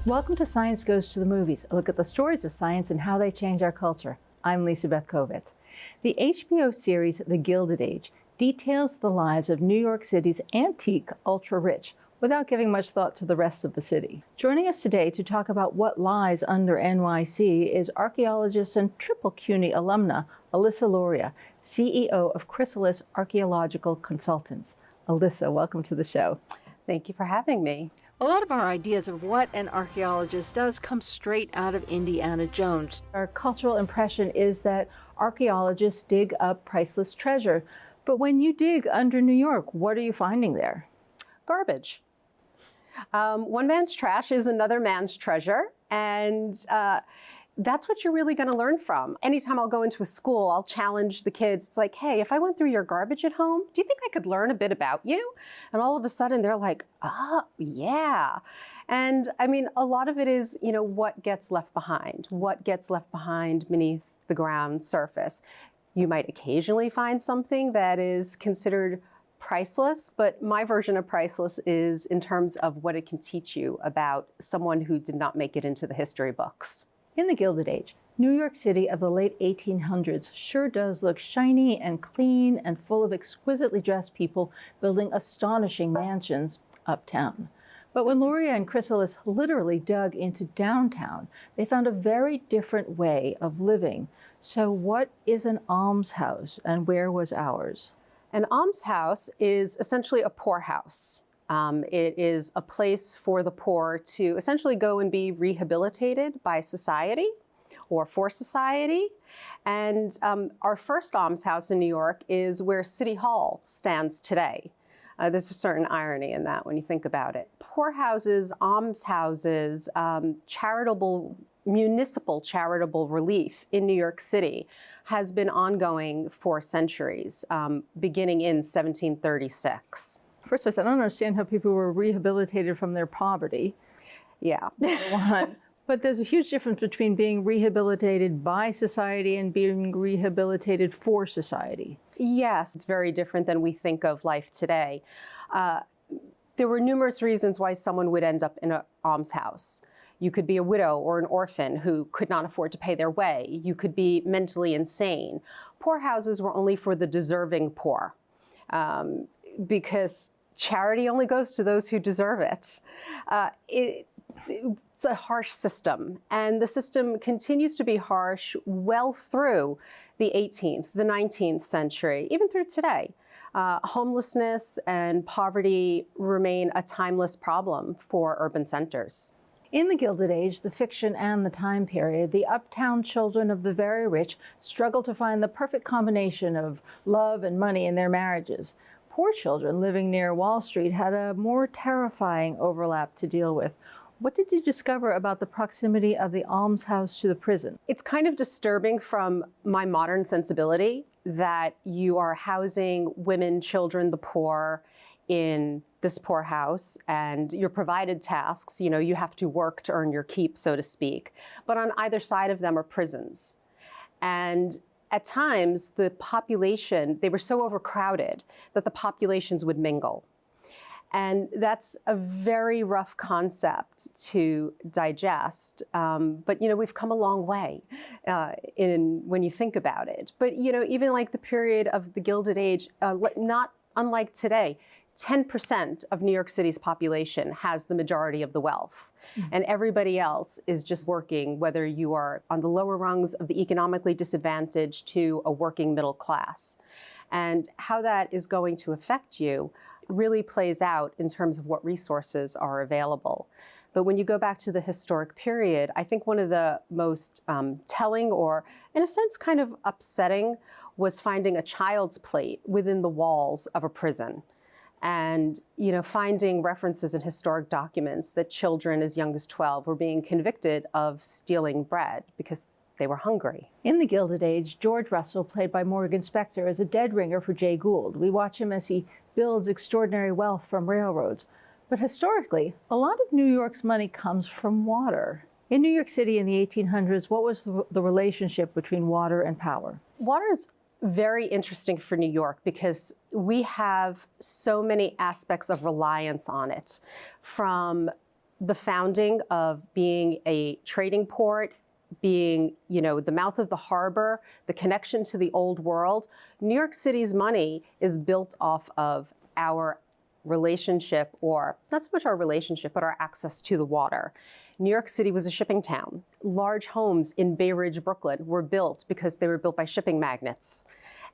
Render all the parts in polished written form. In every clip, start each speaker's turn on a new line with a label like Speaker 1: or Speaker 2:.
Speaker 1: Welcome to Science Goes to the Movies, a look at the stories of science and how they change our culture. I'm Lisa Beth Kovetz. The HBO series The Gilded Age details the lives of New York City's antique ultra-rich without giving much thought to the rest of the city. Joining us today to talk about what lies under NYC is archaeologist and triple CUNY alumna Alyssa Loorya, CEO of Chrysalis Archaeological Consultants. Alyssa, welcome to the show.
Speaker 2: Thank you for having me.
Speaker 1: A lot of our ideas of what an archaeologist does come straight out of Indiana Jones. Our cultural impression is that archaeologists dig up priceless treasure. But when you dig under New York, what are you finding there?
Speaker 2: Garbage. One man's trash is another man's treasure, and that's what you're really going to learn from. Anytime I'll go into a school, I'll challenge the kids. It's like, hey, if I went through your garbage at home, do you think I could learn a bit about you? And all of a sudden they're like, oh, yeah. And I mean, a lot of it is, what gets left behind beneath the ground surface. You might occasionally find something that is considered priceless, but my version of priceless is in terms of what it can teach you about someone who did not make it into the history books.
Speaker 1: In the Gilded Age, New York City of the late 1800s sure does look shiny and clean and full of exquisitely dressed people building astonishing mansions uptown. But when Loorya and Chrysalis literally dug into downtown, they found a very different way of living. So what is an almshouse and where was ours?
Speaker 2: An almshouse is essentially a poorhouse. It is a place for the poor to essentially go and be rehabilitated by society or for society. And our first almshouse in New York is where City Hall stands today. There's a certain irony in that when you think about it. Poorhouses, almshouses, municipal charitable relief in New York City has been ongoing for centuries, beginning in 1736.
Speaker 1: First of all, I don't understand how people were rehabilitated from their poverty.
Speaker 2: Yeah.
Speaker 1: But there's a huge difference between being rehabilitated by society and being rehabilitated for society.
Speaker 2: Yes, it's very different than we think of life today. There were numerous reasons why someone would end up in an almshouse. You could be a widow or an orphan who could not afford to pay their way. You could be mentally insane. Poorhouses were only for the deserving poor, because charity only goes to those who deserve it. It's a harsh system, and the system continues to be harsh well through the 18th, the 19th century, even through today. Homelessness and poverty remain a timeless problem for urban centers.
Speaker 1: In the Gilded Age, the fiction and the time period, the uptown children of the very rich struggle to find the perfect combination of love and money in their marriages. Poor children living near Wall Street had a more terrifying overlap to deal with. What did you discover about the proximity of the almshouse to the prison?
Speaker 2: It's kind of disturbing from my modern sensibility that you are housing women, children, the poor in this poorhouse, and you're provided tasks. You have to work to earn your keep, so to speak. But on either side of them are prisons. And at times, the population, they were so overcrowded that the populations would mingle. And that's a very rough concept to digest. But, we've come a long way when you think about it. But, even like the period of the Gilded Age, not unlike today, 10% of New York City's population has the majority of the wealth. And everybody else is just working, whether you are on the lower rungs of the economically disadvantaged to a working middle class. And how that is going to affect you really plays out in terms of what resources are available. But when you go back to the historic period, I think one of the most telling, or in a sense kind of upsetting, was finding a child's plate within the walls of a prison. And, finding references in historic documents that children as young as 12 were being convicted of stealing bread because they were hungry.
Speaker 1: In the Gilded Age, George Russell, played by Morgan Spector, is a dead ringer for Jay Gould. We watch him as he builds extraordinary wealth from railroads. But historically, a lot of New York's money comes from water. In New York City in the 1800s, what was the relationship between water and power?
Speaker 2: Water is very interesting for New York because we have so many aspects of reliance on it, from the founding of being a trading port, being, the mouth of the harbor, the connection to the old world. New York City's money is built off of our relationship, or not so much our relationship, but our access to the water. New York City was a shipping town. Large homes in Bay Ridge, Brooklyn were built because they were built by shipping magnates.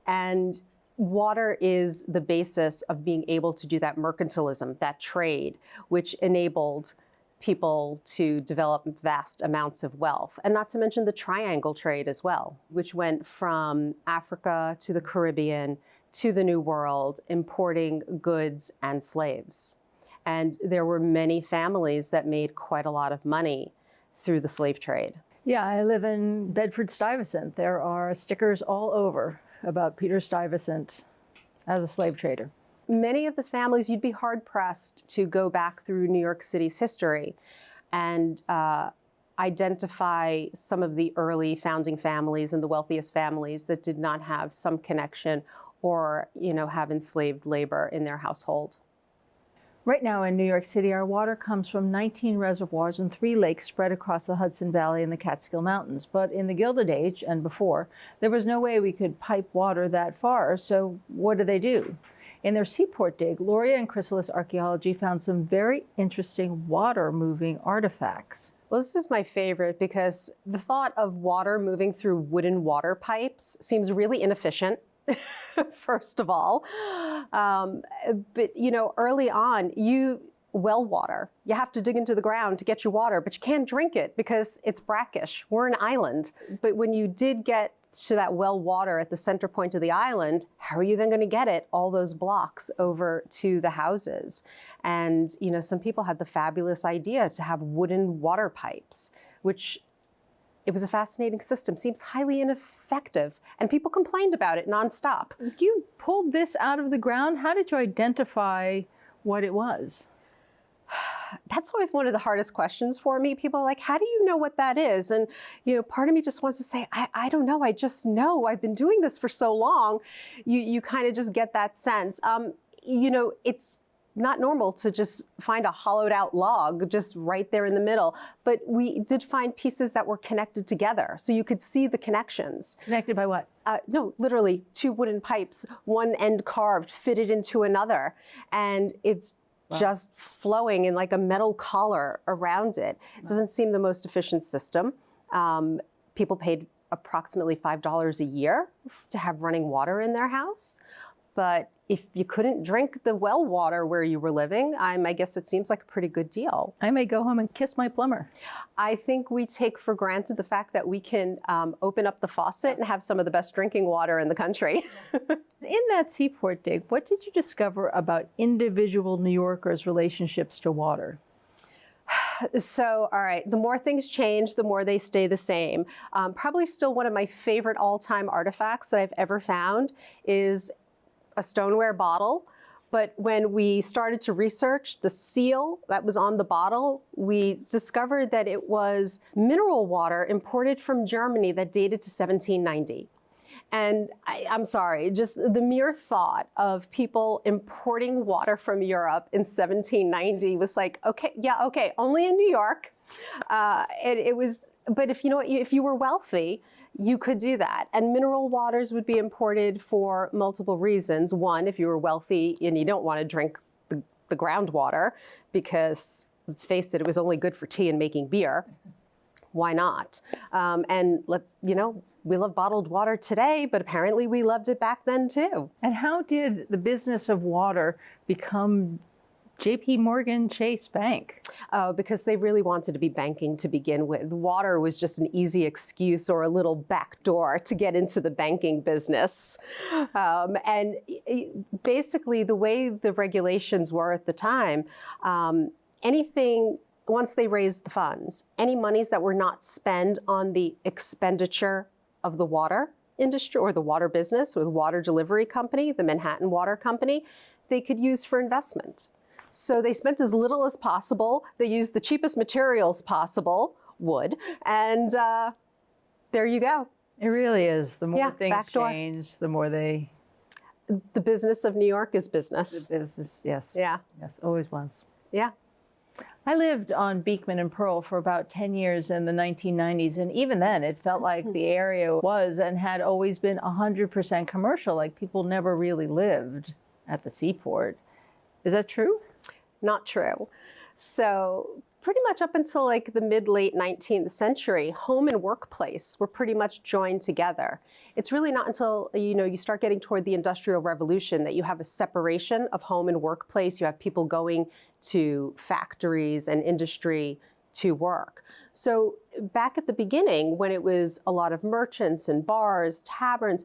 Speaker 2: And water is the basis of being able to do that mercantilism, that trade, which enabled people to develop vast amounts of wealth. And not to mention the triangle trade as well, which went from Africa to the Caribbean to the New World, importing goods and slaves. And there were many families that made quite a lot of money through the slave trade.
Speaker 1: Yeah, I live in Bedford-Stuyvesant. There are stickers all over about Peter Stuyvesant as a slave trader.
Speaker 2: Many of the families, you'd be hard-pressed to go back through New York City's history and identify some of the early founding families and the wealthiest families that did not have some connection or, have enslaved labor in their household.
Speaker 1: Right now in New York City, our water comes from 19 reservoirs and 3 lakes spread across the Hudson Valley and the Catskill Mountains. But in the Gilded Age and before, there was no way we could pipe water that far. So what do? In their seaport dig, Loorya and Chrysalis Archaeology found some very interesting water-moving artifacts.
Speaker 2: Well, this is my favorite because the thought of water moving through wooden water pipes seems really inefficient. First of all, but early on, well water, you have to dig into the ground to get your water, but you can't drink it because it's brackish. We're an island. But when you did get to that well water at the center point of the island, how are you then going to get it all those blocks over to the houses? And some people had the fabulous idea to have wooden water pipes, which it was a fascinating system, seems highly ineffective. And people complained about it nonstop.
Speaker 1: You pulled this out of the ground. How did you identify what it was?
Speaker 2: That's always one of the hardest questions for me. People are like, how do you know what that is? And, part of me just wants to say, I don't know. I just know. I've been doing this for so long. You kind of just get that sense. It's not normal to just find a hollowed out log just right there in the middle. But we did find pieces that were connected together. So you could see the connections.
Speaker 1: Connected by what?
Speaker 2: No, literally 2 wooden pipes, one end carved, fitted into another. And it's just flowing in like a metal collar around it. It doesn't seem the most efficient system. People paid approximately $5 a year to have running water in their house. But if you couldn't drink the well water where you were living, I guess it seems like a pretty good deal.
Speaker 1: I may go home and kiss my plumber.
Speaker 2: I think we take for granted the fact that we can open up the faucet and have some of the best drinking water in the country.
Speaker 1: In that seaport dig, what did you discover about individual New Yorkers' relationships to water?
Speaker 2: So, all right, the more things change, the more they stay the same. Probably still one of my favorite all-time artifacts that I've ever found is a stoneware bottle. But when we started to research the seal that was on the bottle, we discovered that it was mineral water imported from Germany that dated to 1790. And I'm sorry, just the mere thought of people importing water from Europe in 1790 was like, okay, yeah, okay, only in New York. It was, but if you were wealthy, you could do that. And mineral waters would be imported for multiple reasons. One, if you were wealthy and you don't want to drink the groundwater, because let's face it, it was only good for tea and making beer. Why not? We love bottled water today, but apparently we loved it back then too.
Speaker 1: And how did the business of water become J.P. Morgan Chase Bank?
Speaker 2: Oh, because they really wanted to be banking to begin with. Water was just an easy excuse or a little back door to get into the banking business. And basically the way the regulations were at the time, once they raised the funds, any monies that were not spent on the expenditure of the water industry or the water business or the water delivery company, the Manhattan Water Company, they could use for investment. So they spent as little as possible. They used the cheapest materials possible, wood, and there you go.
Speaker 1: It really is. The more things change, the more they...
Speaker 2: The business of New York is business.
Speaker 1: The business, yes.
Speaker 2: Yeah.
Speaker 1: Yes, always was.
Speaker 2: Yeah.
Speaker 1: I lived on Beekman and Pearl for about 10 years in the 1990s, and even then it felt like the area was and had always been 100% commercial, like people never really lived at the seaport. Is that true?
Speaker 2: Not true. So pretty much up until like the mid-late 19th century, home and workplace were pretty much joined together. It's really not until, you start getting toward the Industrial Revolution that you have a separation of home and workplace. You have people going to factories and industry to work. So back at the beginning, when it was a lot of merchants and bars, taverns,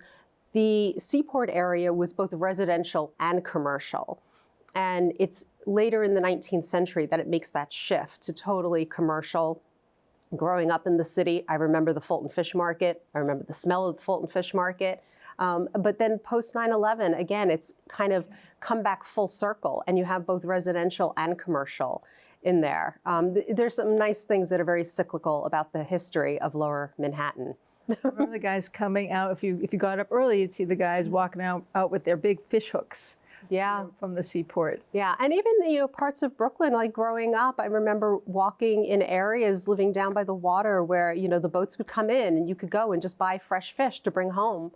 Speaker 2: the seaport area was both residential and commercial. And it's later in the 19th century that it makes that shift to totally commercial. Growing up in the city, I remember the Fulton Fish Market. I remember the smell of the Fulton Fish Market. But then post 9/11, again, it's kind of come back full circle, and you have both residential and commercial in there. There's some nice things that are very cyclical about the history of Lower Manhattan.
Speaker 1: Remember the guys coming out, if you got up early, you'd see the guys walking out with their big fish hooks.
Speaker 2: Yeah.
Speaker 1: From the seaport.
Speaker 2: Yeah, and even parts of Brooklyn, like growing up, I remember walking in areas living down by the water where the boats would come in and you could go and just buy fresh fish to bring home.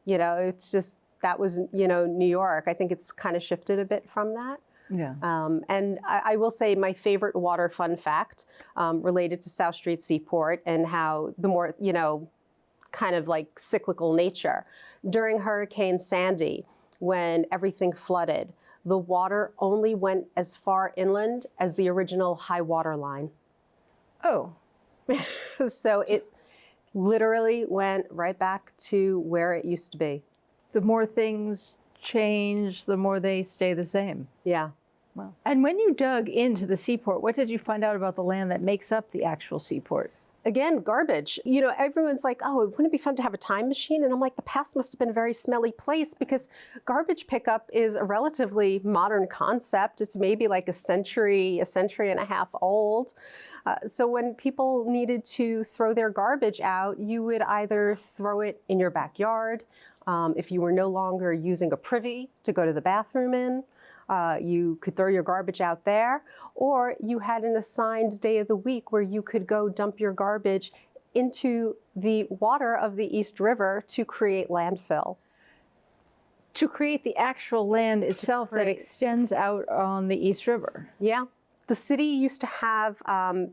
Speaker 2: It's just, that was New York. I think it's kind of shifted a bit from that.
Speaker 1: Yeah.
Speaker 2: And I will say my favorite water fun fact related to South Street Seaport and how the more kind of like cyclical nature during Hurricane Sandy. When everything flooded, the water only went as far inland as the original high water line.
Speaker 1: Oh.
Speaker 2: So it literally went right back to where it used to be.
Speaker 1: The more things change, the more they stay the same.
Speaker 2: Yeah.
Speaker 1: Wow. And when you dug into the seaport, what did you find out about the land that makes up the actual seaport?
Speaker 2: Again, garbage. Everyone's like, oh, wouldn't it be fun to have a time machine? And I'm like, the past must have been a very smelly place, because garbage pickup is a relatively modern concept. It's maybe like a century and a half old. So when people needed to throw their garbage out, you would either throw it in your backyard. If you were no longer using a privy to go to the bathroom in, you could throw your garbage out there, or you had an assigned day of the week where you could go dump your garbage into the water of the East River to create landfill.
Speaker 1: To create the actual land itself that extends out on the East River.
Speaker 2: Yeah. The city used to have,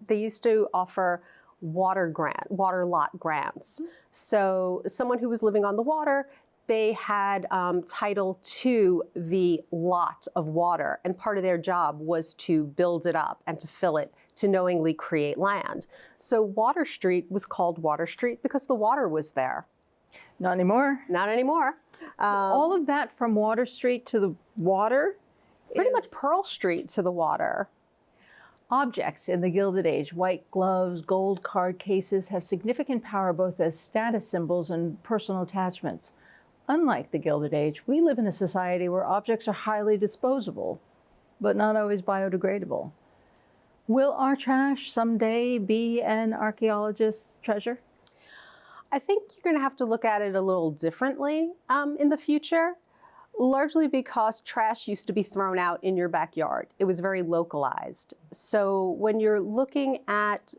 Speaker 2: they used to offer water lot grants. So someone who was living on the water, they had title to the lot of water, and part of their job was to build it up and to fill it to knowingly create land. So Water Street was called Water Street because the water was there.
Speaker 1: Not anymore.
Speaker 2: Not anymore.
Speaker 1: All of that from Water Street to the water?
Speaker 2: Pretty much Pearl Street to the water.
Speaker 1: Objects in the Gilded Age, white gloves, gold card cases, have significant power both as status symbols and personal attachments. Unlike the Gilded Age, we live in a society where objects are highly disposable, but not always biodegradable. Will our trash someday be an archaeologist's treasure?
Speaker 2: I think you're going to have to look at it a little differently in the future, largely because trash used to be thrown out in your backyard. It was very localized. So when you're looking at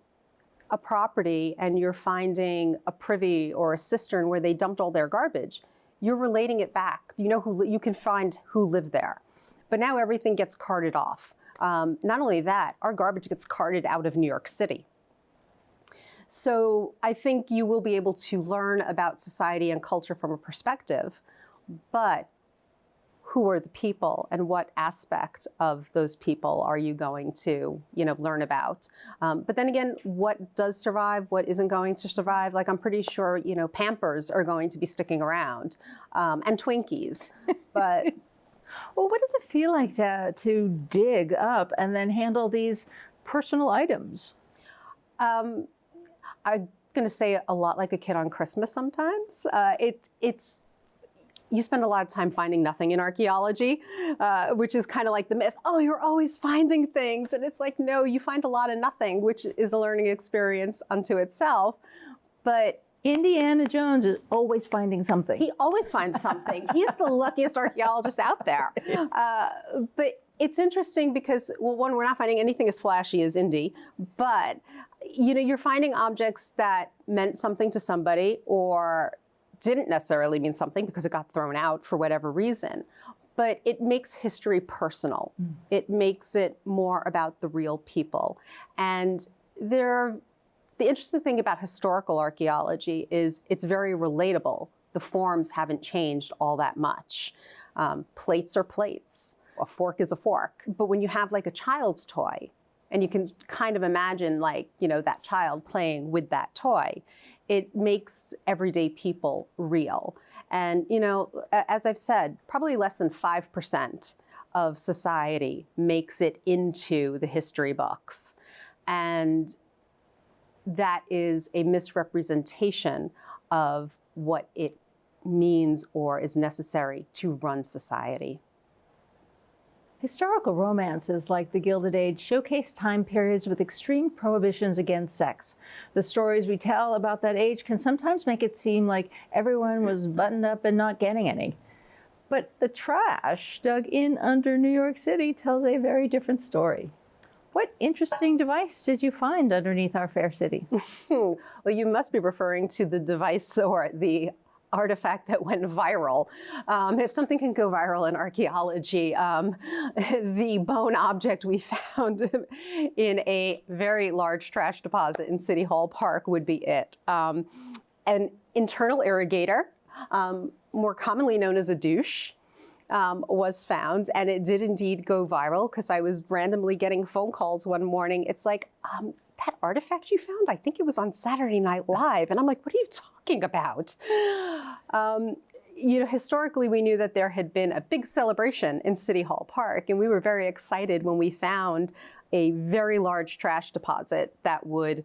Speaker 2: a property and you're finding a privy or a cistern where they dumped all their garbage, you're relating it back. You can find who lived there. But now everything gets carted off. Not only that, our garbage gets carted out of New York City. So I think you will be able to learn about society and culture from a perspective, but who are the people and what aspect of those people are you going to, learn about? But then again, what does survive, what isn't going to survive? Like, I'm pretty sure, Pampers are going to be sticking around, and Twinkies, but.
Speaker 1: Well, what does it feel like to dig up and then handle these personal items?
Speaker 2: I'm going to say a lot like a kid on Christmas sometimes. You spend a lot of time finding nothing in archaeology, which is kind of like the myth, oh, you're always finding things. And it's like, no, you find a lot of nothing, which is a learning experience unto itself. But
Speaker 1: Indiana Jones is always finding something.
Speaker 2: He always finds something. He's the luckiest archaeologist out there. But It's interesting because, well, one, we're not finding anything as flashy as Indy, but you're finding objects that meant something to somebody or didn't necessarily mean something because it got thrown out for whatever reason. But it makes history personal. It makes it more about the real people. And the interesting thing about historical archaeology is it's very relatable. The forms haven't changed all that much. Plates are plates. A fork is a fork. But when you have like a child's toy, and you can kind of imagine like, that child playing with that toy, it makes everyday people real. And, as I've said, probably less than 5% of society makes it into the history books. And that is a misrepresentation of what it means or is necessary to run society.
Speaker 1: Historical romances like the Gilded Age showcase time periods with extreme prohibitions against sex. The stories we tell about that age can sometimes make it seem like everyone was buttoned up and not getting any. But the trash dug in under New York City tells a very different story. What interesting device did you find underneath our fair city?
Speaker 2: Well, you must be referring to the device or the artifact that went viral. If something can go viral in archaeology, the bone object we found in a very large trash deposit in City Hall Park would be it. An internal irrigator, more commonly known as a douche, was found, and it did indeed go viral because I was randomly getting phone calls one morning. It's like, that artifact you found, I think it was on Saturday Night Live. And I'm like, what are you talking about? Historically, we knew that there had been a big celebration in City Hall Park, and we were very excited when we found a very large trash deposit that would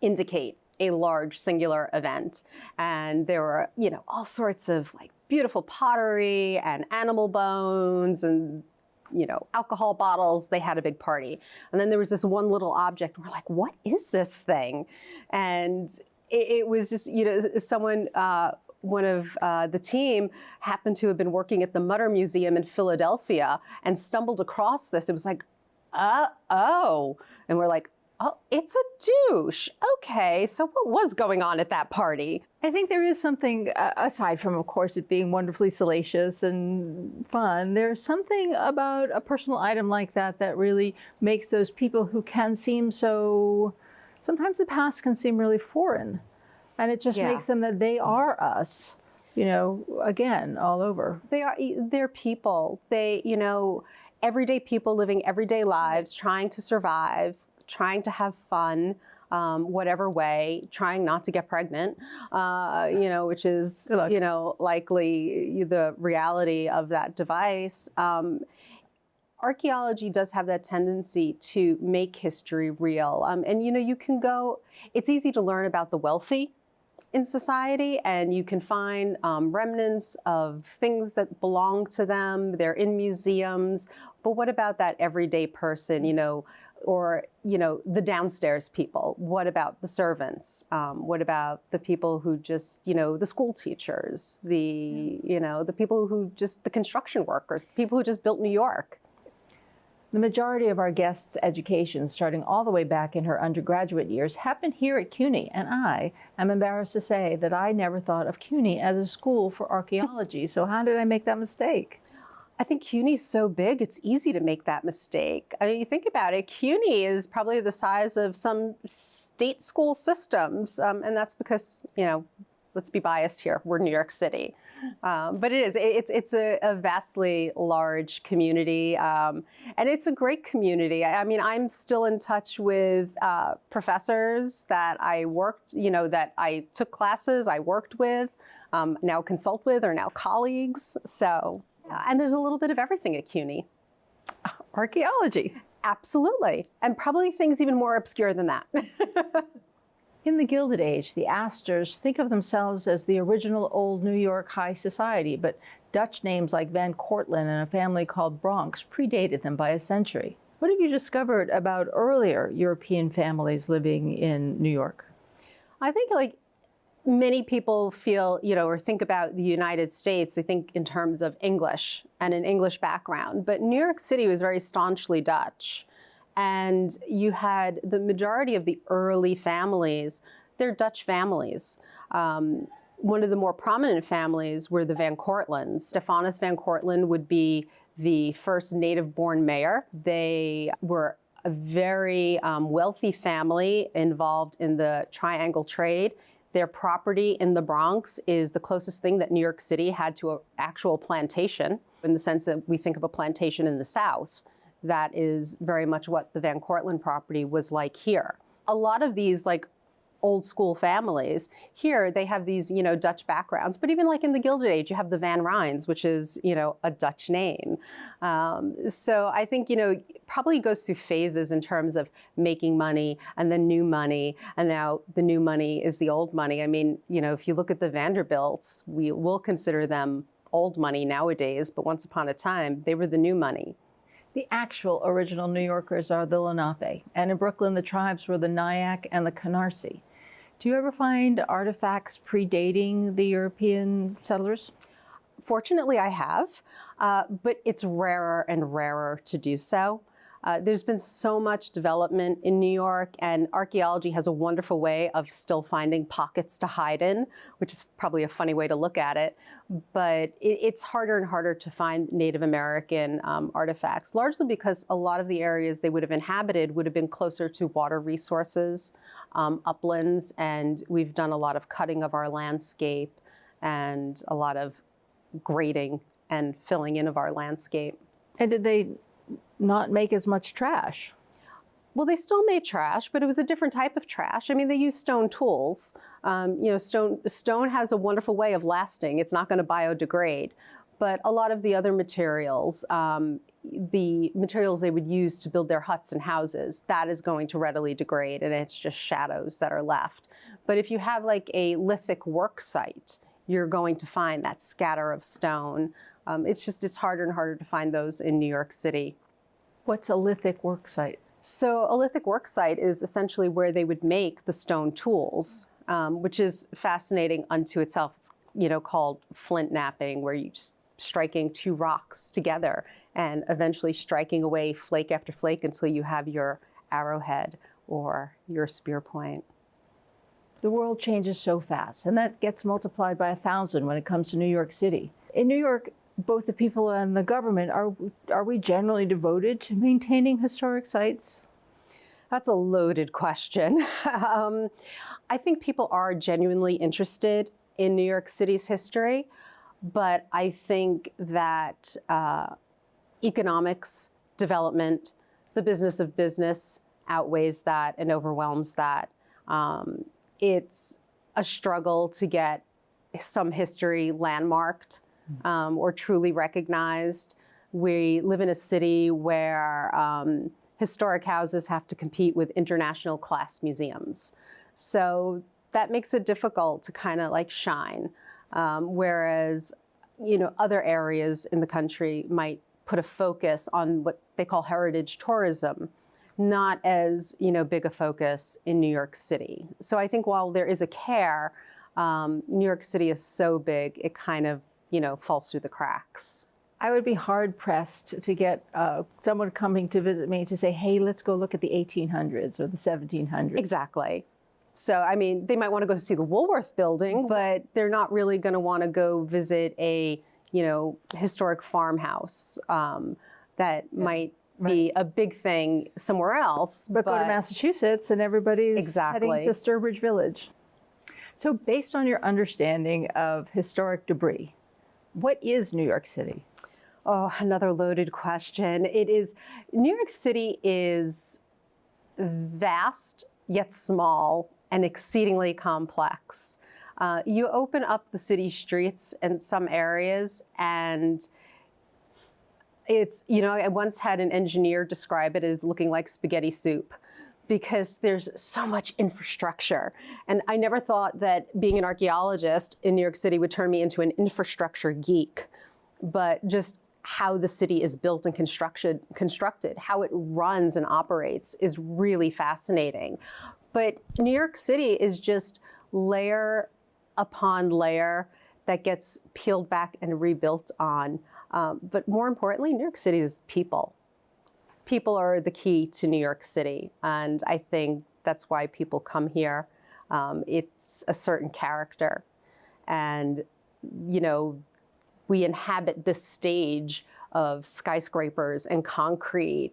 Speaker 2: indicate a large singular event. And there were, all sorts of like beautiful pottery and animal bones and alcohol bottles. They had a big party. And then there was this one little object. We're like, what is this thing? And it was just, someone, one of the team happened to have been working at the Mutter Museum in Philadelphia and stumbled across this. It was like, oh. And we're like, oh, it's a douche. Okay, so what was going on at that party?
Speaker 1: I think there is something, aside from, of course, it being wonderfully salacious and fun, there's something about a personal item like that that really makes those people who can seem so, sometimes the past can seem really foreign. And it just makes them that they are us, again, all over.
Speaker 2: They're people. Everyday people living everyday lives, trying to survive, trying to have fun, whatever way, trying not to get pregnant, which is, likely the reality of that device. Archaeology does have that tendency to make history real. And, you can go, it's easy to learn about the wealthy in society, and you can find remnants of things that belong to them. They're in museums. But what about that everyday person, or, the downstairs people? What about the servants? What about the people who just, the school teachers, the people who just, the construction workers, the people who just built New York?
Speaker 1: The majority of our guests' education, starting all the way back in her undergraduate years, happened here at CUNY, and I am embarrassed to say that I never thought of CUNY as a school for archaeology. So how did I make that mistake?
Speaker 2: I think CUNY is so big, it's easy to make that mistake. I mean, you think about it, CUNY is probably the size of some state school systems, and that's because, let's be biased here, we're New York City. But it's a vastly large community, and it's a great community. I mean, I'm still in touch with professors that I worked, that I took classes, I worked with, now consult with, or now colleagues, so. And there's a little bit of everything at CUNY.
Speaker 1: Archaeology.
Speaker 2: Absolutely. And probably things even more obscure than that.
Speaker 1: In the Gilded Age, the Astors think of themselves as the original old New York high society, but Dutch names like Van Cortlandt and a family called Bronx predated them by a century. What have you discovered about earlier European families living in New York?
Speaker 2: I think Many people feel, or think about the United States, they think in terms of English and an English background. But New York City was very staunchly Dutch. And you had the majority of the early families, they're Dutch families. One of the more prominent families were the Van Cortlandts. Stephanus Van Cortland would be the first native-born mayor. They were a very wealthy family involved in the triangle trade. Their property in the Bronx is the closest thing that New York City had to an actual plantation, in the sense that we think of a plantation in the South. That is very much what the Van Cortland property was like here. A lot of these old school families here, they have these, Dutch backgrounds, but even like in the Gilded Age, you have the Van Rhijns, which is, a Dutch name. So I think, probably goes through phases in terms of making money and then new money. And now the new money is the old money. I mean, if you look at the Vanderbilts, we will consider them old money nowadays, but once upon a time, they were the new money.
Speaker 1: The actual original New Yorkers are the Lenape, and in Brooklyn, the tribes were the Nyack and the Canarsie. Do you ever find artifacts predating the European settlers?
Speaker 2: Fortunately, I have, but it's rarer and rarer to do so. There's been so much development in New York, and archaeology has a wonderful way of still finding pockets to hide in, which is probably a funny way to look at it. But it's harder and harder to find Native American artifacts, largely because a lot of the areas they would have inhabited would have been closer to water resources, uplands, and we've done a lot of cutting of our landscape and a lot of grading and filling in of our landscape.
Speaker 1: And did they not make as much trash?
Speaker 2: Well, they still made trash, but it was a different type of trash. I mean, they used stone tools. Stone has a wonderful way of lasting. It's not going to biodegrade. But a lot of the other materials, the materials they would use to build their huts and houses, that is going to readily degrade, and it's just shadows that are left. But if you have like a lithic work site, you're going to find that scatter of stone. It's harder and harder to find those in New York City.
Speaker 1: What's a lithic work site?
Speaker 2: So a lithic work site is essentially where they would make the stone tools, which is fascinating unto itself. It's called flint knapping, where you just striking two rocks together and eventually striking away flake after flake until you have your arrowhead or your spear point.
Speaker 1: The world changes so fast, and that gets multiplied by 1,000 when it comes to New York City. In New York, both the people and the government, are we generally devoted to maintaining historic sites?
Speaker 2: That's a loaded question. I think people are genuinely interested in New York City's history, but I think that economics, development, the business of business outweighs that and overwhelms that. It's a struggle to get some history landmarked or truly recognized. We live in a city where historic houses have to compete with international class museums. So that makes it difficult to kind of shine. Whereas, other areas in the country might put a focus on what they call heritage tourism, not as, big a focus in New York City. So I think while there is a care, New York City is so big, it kind of, falls through the cracks.
Speaker 1: I would be hard pressed to get someone coming to visit me to say, hey, let's go look at the 1800s or the 1700s.
Speaker 2: Exactly. So, I mean, they might want to go see the Woolworth building, but they're not really going to want to go visit a, historic farmhouse that might be a big thing somewhere else.
Speaker 1: But go to Massachusetts and everybody's heading to Sturbridge Village. So based on your understanding of historic debris, what is New York City?
Speaker 2: Oh, another loaded question. New York City is vast, yet small, and exceedingly complex. You open up the city streets in some areas, and I once had an engineer describe it as looking like spaghetti soup, because there's so much infrastructure. And I never thought that being an archaeologist in New York City would turn me into an infrastructure geek, but just how the city is built and constructed, how it runs and operates is really fascinating. But New York City is just layer upon layer that gets peeled back and rebuilt on. But more importantly, New York City is people. People are the key to New York City, and I think that's why people come here. It's a certain character, and you know, we inhabit this stage of skyscrapers and concrete,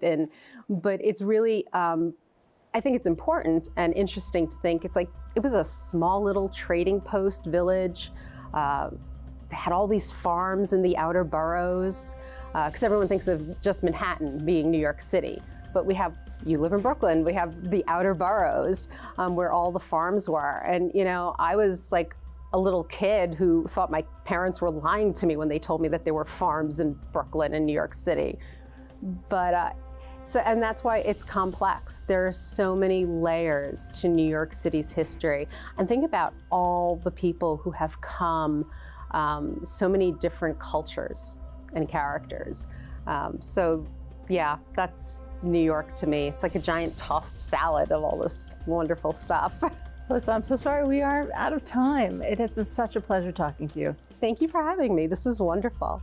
Speaker 2: but it's really, I think it's important and interesting to think it's like it was a small little trading post village. They had all these farms in the outer boroughs, because everyone thinks of just Manhattan being New York City, but you live in Brooklyn, we have the outer boroughs where all the farms were. And you know, I was like a little kid who thought my parents were lying to me when they told me that there were farms in Brooklyn and New York City. But and that's why it's complex. There are so many layers to New York City's history. And think about all the people who have come, so many different cultures and characters. So yeah, that's New York to me. It's like a giant tossed salad of all this wonderful stuff.
Speaker 1: Alyssa, I'm so sorry we are out of time. It has been such a pleasure talking to you.
Speaker 2: Thank you for having me. This was wonderful.